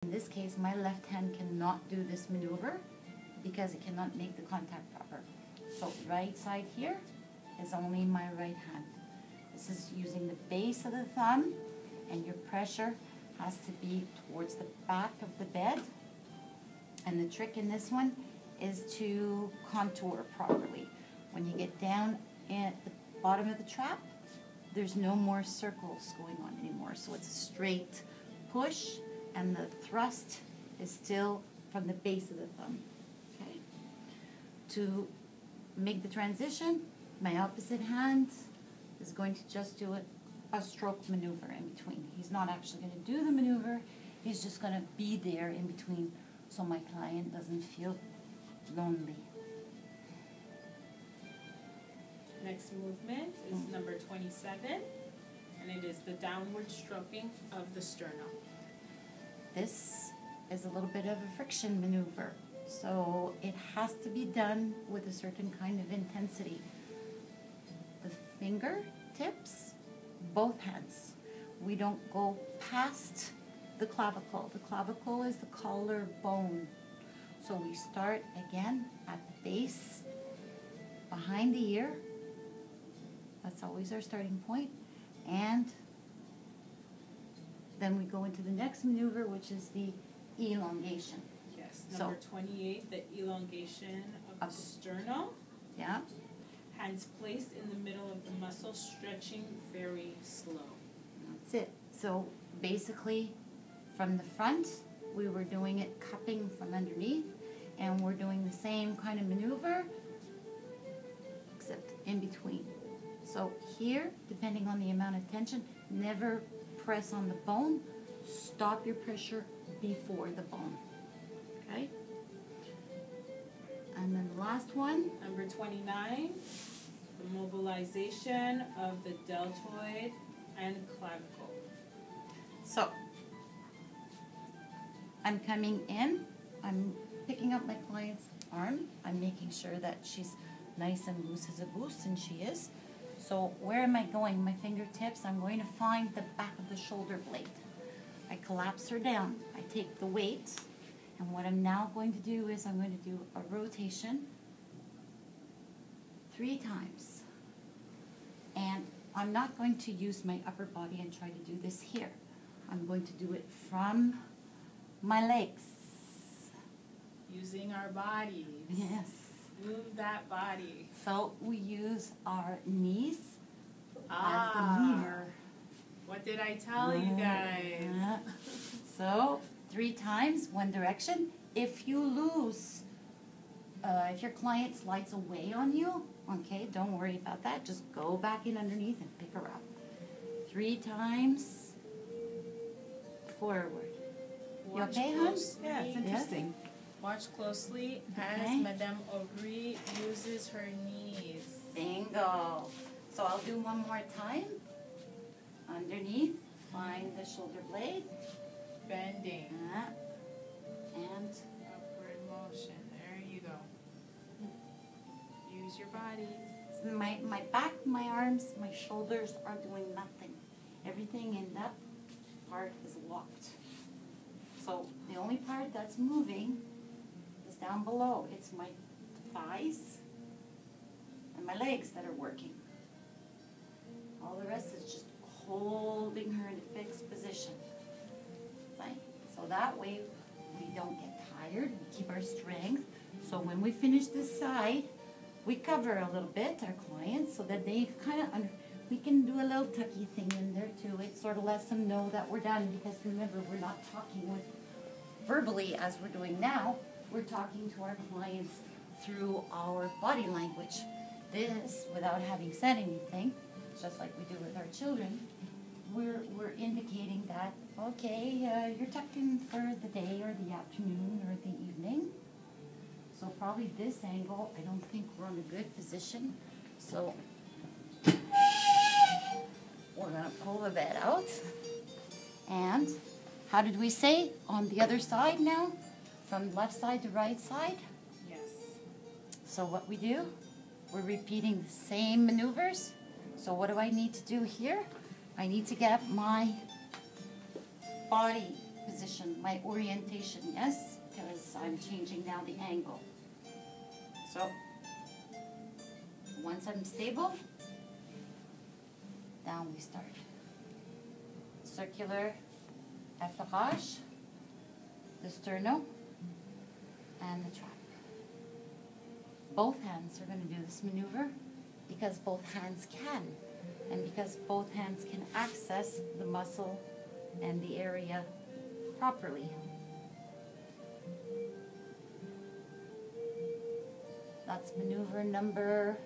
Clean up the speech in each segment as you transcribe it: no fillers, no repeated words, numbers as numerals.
In this case, my left hand cannot do this maneuver because it cannot make the contact proper. So right side here is only my right hand. This is using the base of the thumb, and your pressure has to be towards the back of the bed. And the trick in this one is to contour properly. When you get down at the bottom of the trap, there's no more circles going on anymore. So it's a straight push, and the thrust is still from the base of the thumb. Okay. To make the transition, my opposite hand is going to just do a stroke maneuver in between. He's not actually going to do the maneuver, he's just going to be there in between so my client doesn't feel lonely. Next movement is number 27, and it is the downward stroking of the sternum. This is a little bit of a friction maneuver, so it has to be done with a certain kind of intensity. The fingertips, both hands. We don't go past the clavicle. The clavicle is the collarbone. So we start again at the base, behind the ear. That's always our starting point. And then we go into the next maneuver, which is the elongation. Yes, number 28, the elongation of the sternum. Yeah. Hands placed in the middle of the muscle, stretching very slow. That's it. So basically, from the front, we were doing it cupping from underneath, and we're doing the same kind of maneuver, except in between. So here, depending on the amount of tension, never press on the bone. Stop your pressure before the bone. Okay? And then the last one. Number 29, the mobilization of the deltoid and clavicle. So, I'm coming in, I'm picking up my client's arm, I'm making sure that she's nice and loose as a goose, and she is. So where am I going? My fingertips, I'm going to find the back of the shoulder blade. I collapse her down, I take the weight, and what I'm now going to do is I'm going to do a rotation 3 times. And I'm not going to use my upper body and try to do this here. I'm going to do it from my legs. Using our bodies. Yes. Move that body. So we use our knees as the lever. What did I tell you guys? So 3 times, one direction. If you lose, if your client slides away on you, okay, don't worry about that. Just go back in underneath and pick her up. 3 times forward. You okay, hon? Yeah, it's interesting. Yes. Watch closely as Madame Aubry uses her knees. Bingo. So I'll do one more time. Underneath, find the shoulder blade. Bending. And upward motion. There you go. Use your body. my back, my arms, my shoulders are doing nothing. Everything in that part is locked. So the only part that's moving is down below. It's my thighs and my legs that are working. All the rest is just holding her in a fixed position. So that way we don't get tired, we keep our strength. So when we finish this side, we cover a little bit our clients so that they kind of, we can do a little tucky thing in there too. It sort of lets them know that we're done, because remember, we're not talking with verbally as we're doing now. We're talking to our clients through our body language. This, without having said anything, just like we do with our children, we're indicating that, okay, you're tucked in for the day or the afternoon or the evening. So probably this angle, I don't think we're in a good position. So we're gonna pull the bed out. And how did we say on the other side now? From left side to right side? Yes. So what we do, we're repeating the same maneuvers. So what do I need to do here? I need to get my body position, my orientation, yes, because I'm changing now the angle. So, once I'm stable, down we start. Circular effleurage, the sternum, and the trap. Both hands are going to do this maneuver because both hands can, and because both hands can access the muscle and the area properly. That's maneuver number...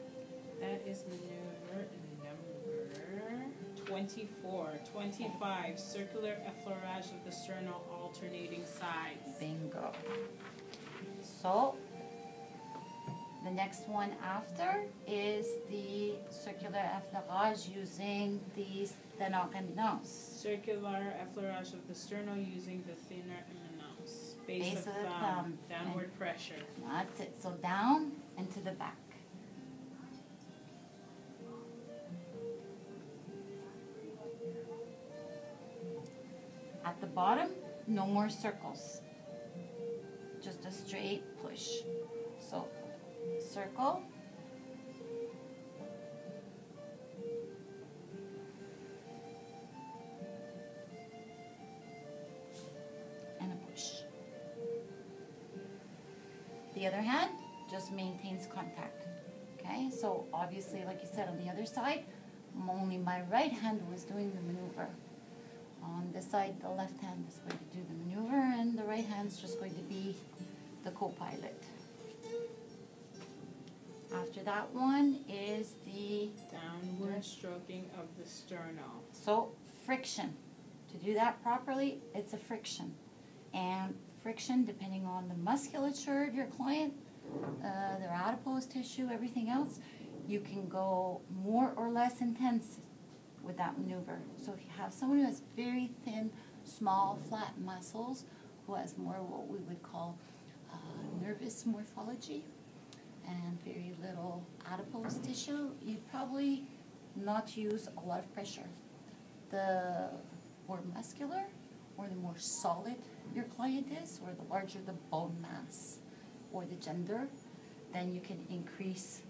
That is maneuver number 24. 25, circular effleurage of the sternal alternating sides. Bingo. So, the next one after is the circular effleurage using the sternocleidos. Circular effleurage of the sternal using the thinner eminence. Base of the thumb. Downward pressure. That's it. So down and to the back. At the bottom, no more circles. Just a straight push. So, circle. And a push. The other hand just maintains contact. Okay, so obviously, like you said, on the other side, only my right hand was doing the maneuver. On this side, the left hand is going to do the maneuver, and the right hand is just going to be the co-pilot. After that one is the downward stroking of the sternal. So friction. To do that properly, it's a friction. And friction, depending on the musculature of your client, their adipose tissue, everything else, you can go more or less intense with that maneuver. So if you have someone who has very thin, small, flat muscles, who has more what we would call nervous morphology, and very little adipose tissue, you probably not use a lot of pressure. The more muscular or the more solid your client is, or the larger the bone mass or the gender, then you can increase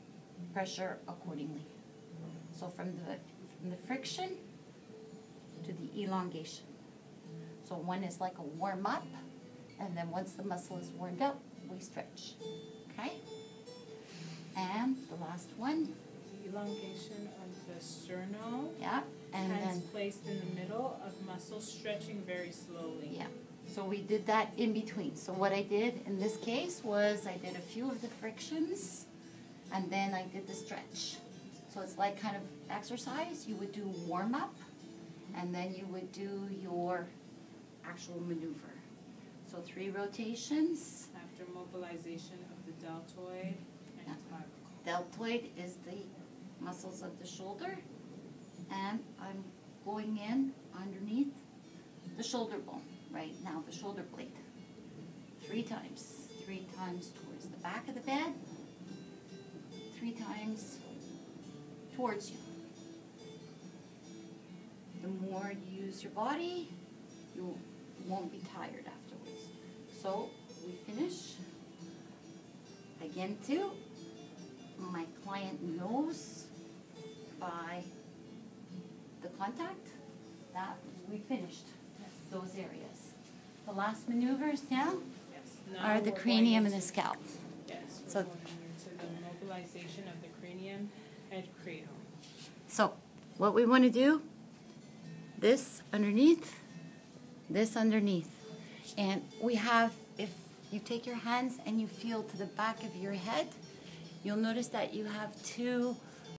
pressure accordingly. So from the friction to the elongation. So one is like a warm-up, and then once the muscle is warmed up, we stretch. Okay? And the last one. Elongation of the sternal. Yeah. And hands then placed in the middle of muscle, stretching very slowly. yeah. So we did that in between. So what I did in this case was I did a few of the frictions, and then I did the stretch. So it's like kind of exercise. You would do warm-up, and then you would do your actual maneuver. So 3 rotations. After mobilization of the deltoid and clavicle. Deltoid is the muscles of the shoulder, and I'm going in underneath the shoulder bone right now, the shoulder blade. 3 times. 3 times towards the back of the bed, 3 times towards you. The more you use your body, you won't be tired afterwards. So we finish. Again, too, my client knows by the contact that we finished those areas. The last maneuvers now Yes. are the we're cranium going and the scalp. Yes, we're So- going into the mobilization of the cranium and cradle. So what we want to do, this underneath, and we have, if you take your hands and you feel to the back of your head, you'll notice that you have 2